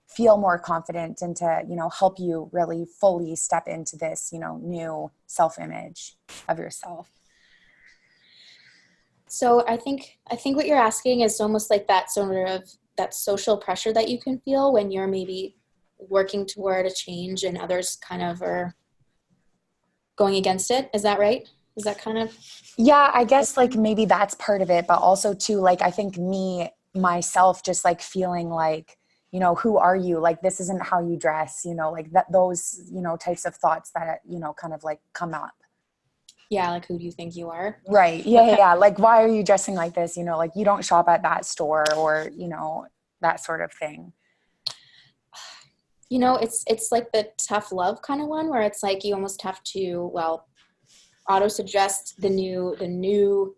feel more confident and to, help you really fully step into this, new self-image of yourself? So I think what you're asking is almost like that sort of that social pressure that you can feel when you're maybe working toward a change and others kind of are going against it. Is that right? Is that kind of? Yeah, I guess like maybe that's part of it, but also too, like, I think myself, just like feeling like, who are you? Like, this isn't how you dress, like those, types of thoughts that, kind of like come up. Yeah. Like, who do you think you are? Right. Yeah. Like, why are you dressing like this? Like you don't shop at that store, or, that sort of thing. It's like the tough love kind of one, where it's like you almost have to, auto-suggest the new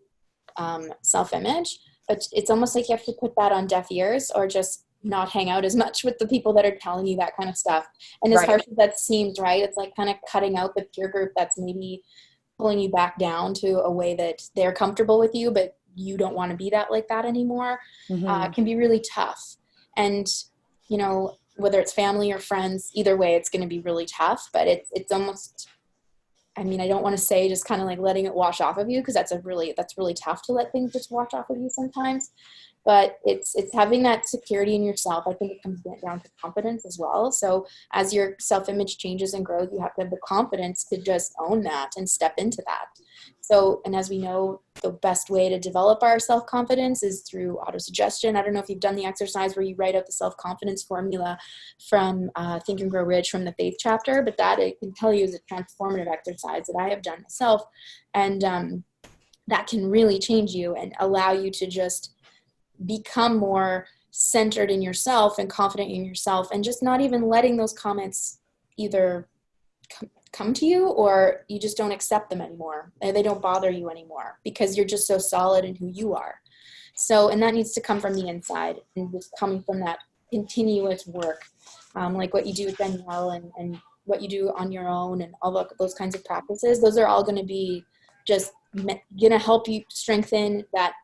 self-image, but it's almost like you have to put that on deaf ears, or just not hang out as much with the people that are telling you that kind of stuff. And as harsh as that seems, right, it's like kind of cutting out the peer group that's maybe pulling you back down to a way that they're comfortable with you, but you don't want to be like that anymore. Can be really tough. And, whether it's family or friends, either way, it's going to be really tough, but it's almost, I don't want to say just kind of like letting it wash off of you, because that's really tough to let things just wash off of you sometimes. But it's having that security in yourself. I think it comes down to confidence as well. So as your self-image changes and grows, you have to have the confidence to just own that and step into that. So, and as we know, the best way to develop our self-confidence is through autosuggestion. I don't know if you've done the exercise where you write out the self-confidence formula from Think and Grow Rich from the Faith chapter, but that I can tell you is a transformative exercise that I have done myself. And that can really change you and allow you to just become more centered in yourself and confident in yourself, and just not even letting those comments either come to you, or you just don't accept them anymore. They don't bother you anymore because you're just so solid in who you are. So, and that needs to come from the inside, and just coming from that continuous work, like what you do with Danielle and what you do on your own, and all those kinds of practices. Those are all going to be just going to help you strengthen that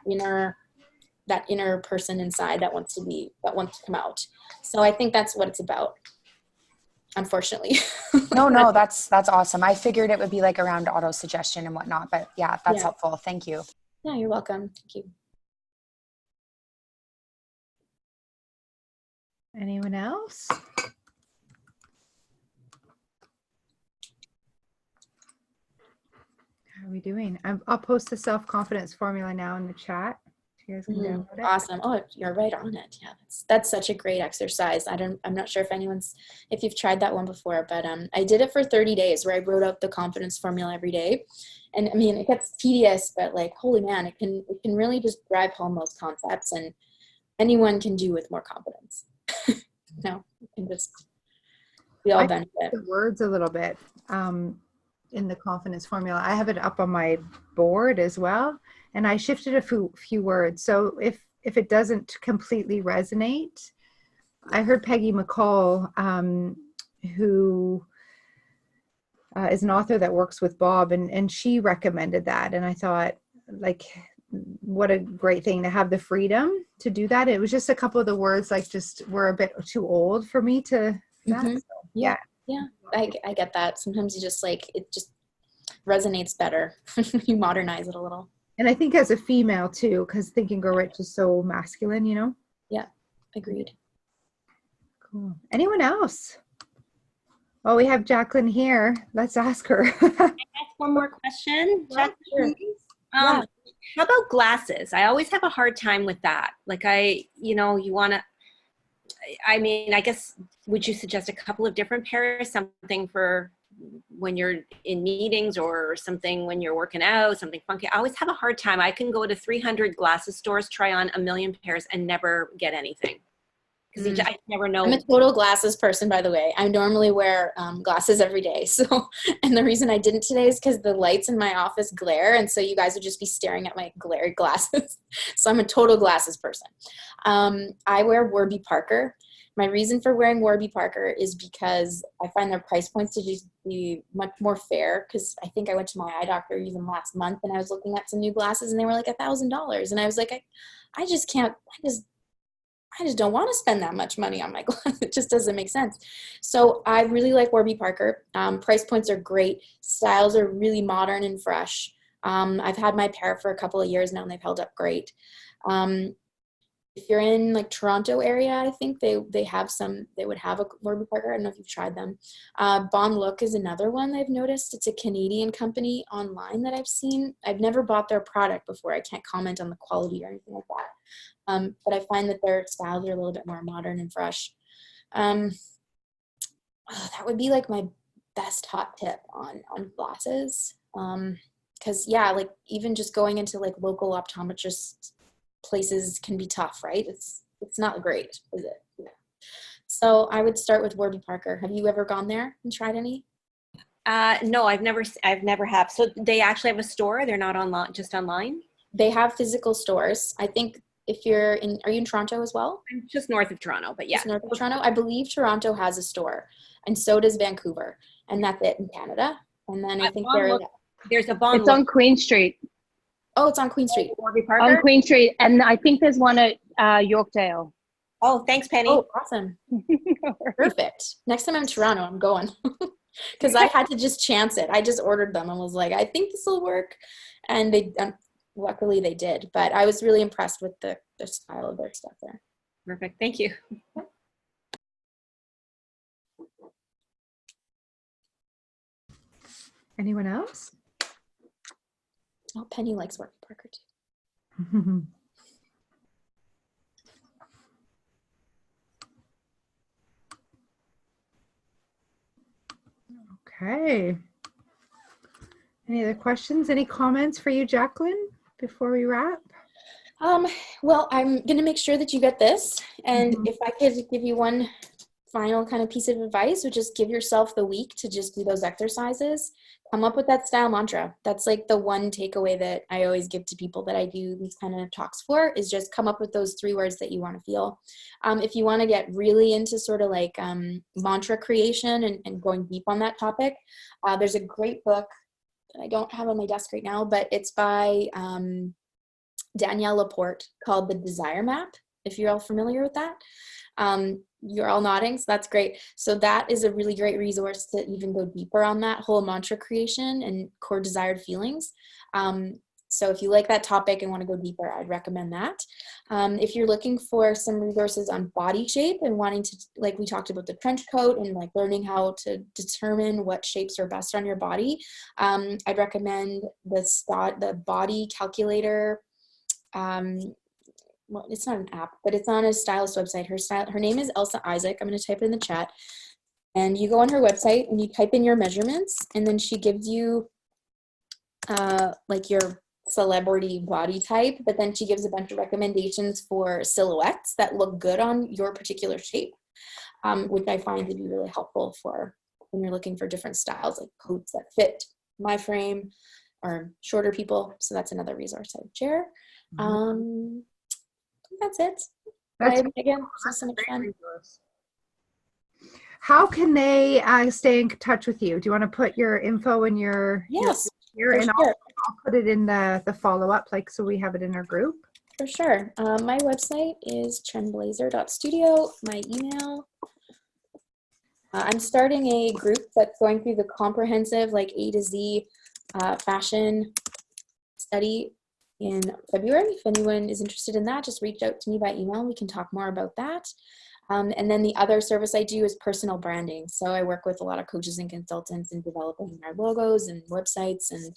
inner person inside that wants to come out. So I think that's what it's about, unfortunately. No, that's awesome. I figured it would be like around auto suggestion and whatnot, but yeah, that's helpful. Thank you. Yeah, you're welcome. Thank you. Anyone else? How are we doing? I'll post the self-confidence formula now in the chat. You guys can download it. Awesome. Oh, you're right on it. Yeah, that's such a great exercise. I'm not sure if you've tried that one before, but I did it for 30 days where I wrote out the confidence formula every day. And I mean, it gets tedious, but like, holy man, it can really just drive home those concepts, and anyone can do with more confidence. No, it can just, we all benefit. The words a little bit in the confidence formula. I have it up on my board as well, and I shifted a few words. So if it doesn't completely resonate, I heard Peggy McCall, who is an author that works with Bob, and she recommended that, and I thought, like, what a great thing to have the freedom to do that. It was just a couple of the words like just were a bit too old for me to that. So, yeah I get that. Sometimes you just like, it just resonates better. You modernize it a little. And I think as a female too, because Think and Grow Rich is so masculine, you know. Yeah, agreed. Cool. Anyone else? Well, we have Jacqueline here. Let's ask her. Can I ask one more question, Jacqueline? Yeah. How about glasses? I always have a hard time with that. Like you want to, I mean, I guess, would you suggest a couple of different pairs, something for when you're in meetings, or something when you're working out, something funky? I always have a hard time. I can go to 300 glasses stores, try on a million pairs, and never get anything. Because I never know. I'm a total glasses person, by the way. I normally wear glasses every day. So, and the reason I didn't today is because the lights in my office glare, and so you guys would just be staring at my glare glasses. So I'm a total glasses person. I wear Warby Parker. My reason for wearing Warby Parker is because I find their price points to just be much more fair. Because I think I went to my eye doctor even last month, and I was looking at some new glasses, and they were like $1,000, and I was like, I just don't want to spend that much money on my glasses. It just doesn't make sense. So I really like Warby Parker. Price points are great. Styles are really modern and fresh. I've had my pair for a couple of years now, and they've held up great. If you're in like Toronto area, I think they would have a Warby Parker. I don't know if you've tried them. Bon Look is another one I've noticed. It's a Canadian company online that I've seen. I've never bought their product before. I can't comment on the quality or anything like that. But I find that their styles are a little bit more modern and fresh. That would be like my best hot tip on glasses. Because like even just going into like local optometrist places can be tough, right? It's not great, is it? Yeah. So I would start with Warby Parker. Have you ever gone there and tried any? No, I've never have. So they actually have a store. They're not online, just online. They have physical stores. I think are you in Toronto as well? I'm just north of Toronto, but yeah. Just north of Toronto. I believe Toronto has a store, and so does Vancouver, and that's it in Canada. And then I think there's a Bon It's on Queen Street. Oh, it's on Queen Street. Warby Parker? On Queen Street, and I think there's one at Yorkdale. Oh, thanks, Penny. Oh, awesome. Perfect. Next time I'm in Toronto, I'm going. Because I had to just chance it. I just ordered them and was like, I think this will work. And luckily they did. But I was really impressed with the style of their stuff there. Perfect. Thank you. Anyone else? Oh, Penny likes Warby Parker too. Okay. Any other questions? Any comments for you, Jacqueline, before we wrap? Well, I'm going to make sure that you get this. And Mhm. if I could give you one final kind of piece of advice, would just give yourself the week to just do those exercises. Come up with that style mantra. That's like the one takeaway that I always give to people that I do these kind of talks for, is just come up with those 3 words that you want to feel. If you want to get really into sort of like mantra creation and going deep on that topic, there's a great book that I don't have on my desk right now, but it's by Danielle LaPorte, called The Desire Map, if you're all familiar with that. You're all nodding, so that's great. So that is a really great resource to even go deeper on that whole mantra creation and core desired feelings. So if you like that topic and want to go deeper, I'd recommend that. If you're looking for some resources on body shape and wanting to, like we talked about the trench coat and like learning how to determine what shapes are best on your body, I'd recommend the body calculator. Well, it's not an app, but it's on a stylist website. Her name is Elsa Isaac. I'm going to type it in the chat. And you go on her website and you type in your measurements, and then she gives you like your celebrity body type, but then she gives a bunch of recommendations for silhouettes that look good on your particular shape, which I find to be really helpful for when you're looking for different styles, like coats that fit my frame or shorter people. So that's another resource I would share. That's it. That's Again, so much fun. resource. How can they stay in touch with you? Do you want to put your info in your Yes, here, for and sure. I'll put it in the follow-up, like, so we have it in our group. For sure. My website is trendblazer.studio. My email. I'm starting a group that's going through the comprehensive, like A to Z fashion study in February. If anyone is interested in that, just reach out to me by email. We can talk more about that. And then the other service I do is personal branding. So I work with a lot of coaches and consultants in developing their logos and websites, and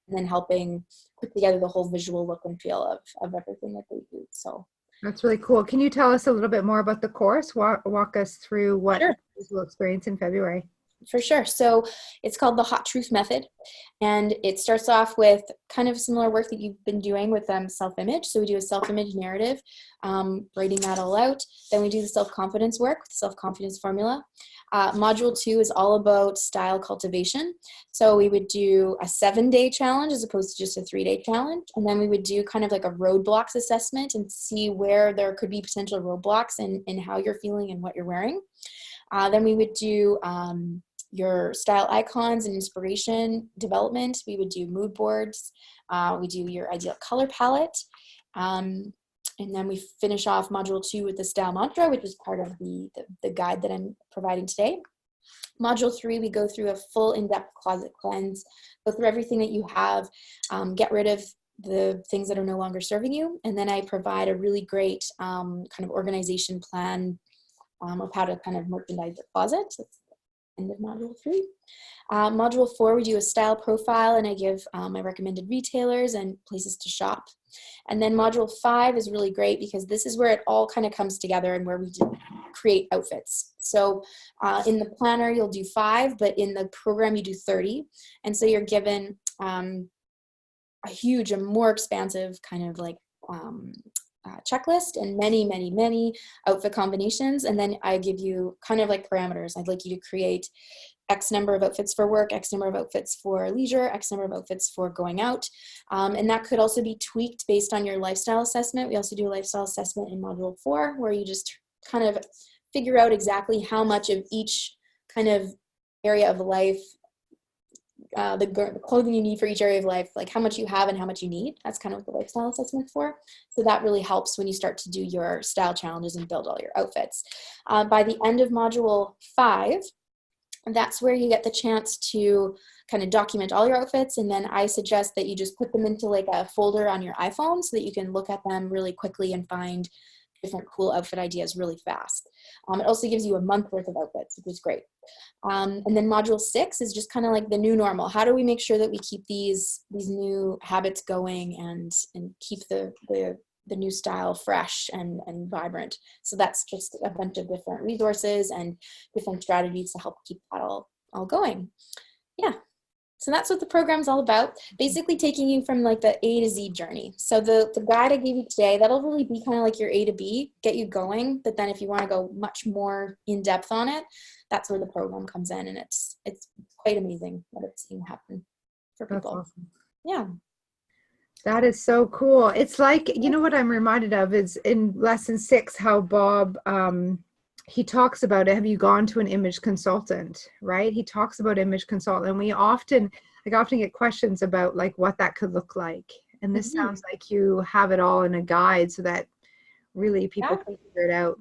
then helping put together the whole visual look and feel of everything that they do. So that's really cool. Can you tell us a little bit more about the course? Walk us through what Sure. we'll experience in February. For sure. So it's called the Hot Truth Method. And it starts off with kind of similar work that you've been doing with self-image. So we do a self-image narrative, writing that all out. Then we do the self-confidence work with the self-confidence formula. Module 2 is all about style cultivation. So we would do a 7-day challenge as opposed to just a 3-day challenge. And then we would do kind of like a roadblocks assessment and see where there could be potential roadblocks in how you're feeling and what you're wearing. Then we would do your style icons and inspiration development. We would do mood boards. We do your ideal color palette. And then we finish off module 2 with the style mantra, which is part of the guide that I'm providing today. Module 3, we go through a full in-depth closet cleanse, go through everything that you have, get rid of the things that are no longer serving you. And then I provide a really great kind of organization plan of how to kind of merchandise your closet. So that's the end of module 3. Module 4, we do a style profile, and I give my recommended retailers and places to shop. And then module 5 is really great because this is where it all kind of comes together and where we create outfits. So in the planner, you'll do 5, but in the program, you do 30. And so you're given a more expansive kind of like checklist and many outfit combinations. And then I give you kind of like parameters. I'd like you to create X number of outfits for work, X number of outfits for leisure, X number of outfits for going out. And that could also be tweaked based on your lifestyle assessment. We also do a lifestyle assessment in module 4, where you just kind of figure out exactly how much of each kind of area of life, the clothing you need for each area of life, like how much you have and how much you need. That's kind of what the lifestyle assessment for. So that really helps when you start to do your style challenges and build all your outfits. By the end of module 5, that's where you get the chance to kind of document all your outfits. And then I suggest that you just put them into like a folder on your iPhone so that you can look at them really quickly and find different cool outfit ideas really fast. It also gives you a month worth of outfits, which is great. And then module 6 is just kind of like the new normal. How do we make sure that we keep these new habits going and keep the new style fresh and vibrant? So that's just a bunch of different resources and different strategies to help keep that all going. Yeah. So that's what the program's all about. Basically taking you from like the A to Z journey. So the guide I gave you today, that'll really be kind of like your A to B, get you going. But then if you want to go much more in depth on it, that's where the program comes in. And it's quite amazing what I've seen happen for people. That's awesome. Yeah. That is so cool. It's like, you know what I'm reminded of is in lesson 6, how Bob, he talks about it. Have you gone to an image consultant, right? He talks about image consultant. And we often get questions about like what that could look like. And this sounds like you have it all in a guide so that really people can figure it out.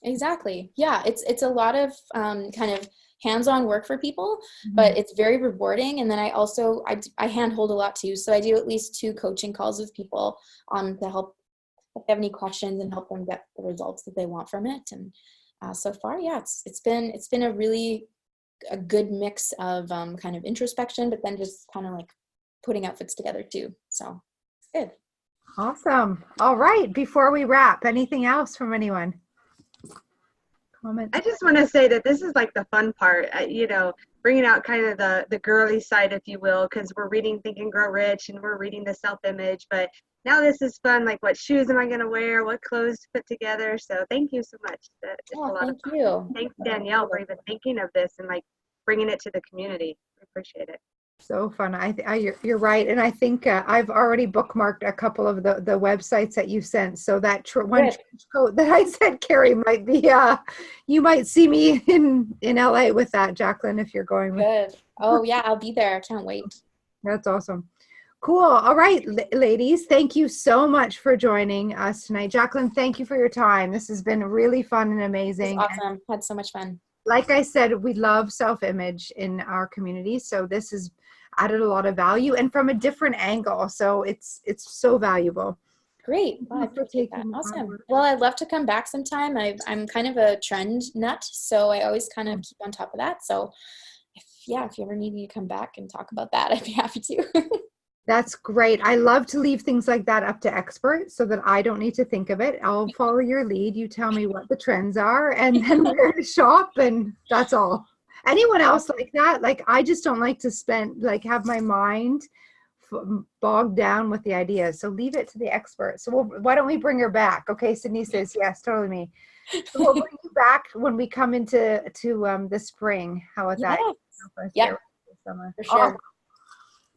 Exactly. Yeah. It's a lot of kind of hands-on work for people, but it's very rewarding. And then I handhold a lot too. So I do at least 2 coaching calls with people to help if they have any questions and help them get the results that they want from it. And so far, yeah, it's been a good mix of kind of introspection, but then just kind of like putting outfits together too. So it's good. Awesome. All right. Before we wrap, anything else from anyone? Comment. I just want to say that this is like the fun part, bringing out kind of the girly side, if you will, because we're reading Think and Grow Rich and we're reading the self-image, but now this is fun. Like, what shoes am I going to wear? What clothes to put together? So thank you so much. It's a lot of fun. You. Thanks, Danielle, for even thinking of this and like bringing it to the community. I appreciate it. So fun. You're right. And I think I've already bookmarked a couple of the websites that you sent. So that one trench coat that I said, Carrie, might be, you might see me in LA with that, Jacqueline, if you're going with. Good. Oh yeah, I'll be there. I can't wait. That's awesome. Cool. All right, ladies, thank you so much for joining us tonight. Jacqueline, thank you for your time. This has been really fun and amazing. Awesome. Had so much fun. Like I said, we love self-image in our community. So this has added a lot of value and from a different angle. So it's so valuable. Great. Well, I appreciate that. Awesome. Well, I'd love to come back sometime. I'm kind of a trend nut, so I always kind of keep on top of that. So if you ever need me to come back and talk about that, I'd be happy to. That's great. I love to leave things like that up to experts so that I don't need to think of it. I'll follow your lead. You tell me what the trends are and then where to shop, and that's all. Anyone else like that? Like, I just don't like to have my mind bogged down with the ideas. So leave it to the experts. So why don't we bring her back? Okay, Sydney says, yes, totally me. So we'll bring you back when we come into the spring. How about that? Yeah, for sure.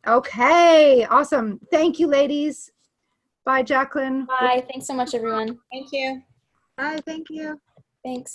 Okay, awesome. Thank you, ladies. Bye, Jacqueline. Bye. Thanks so much, everyone. Thank you. Bye. Thank you. Thanks.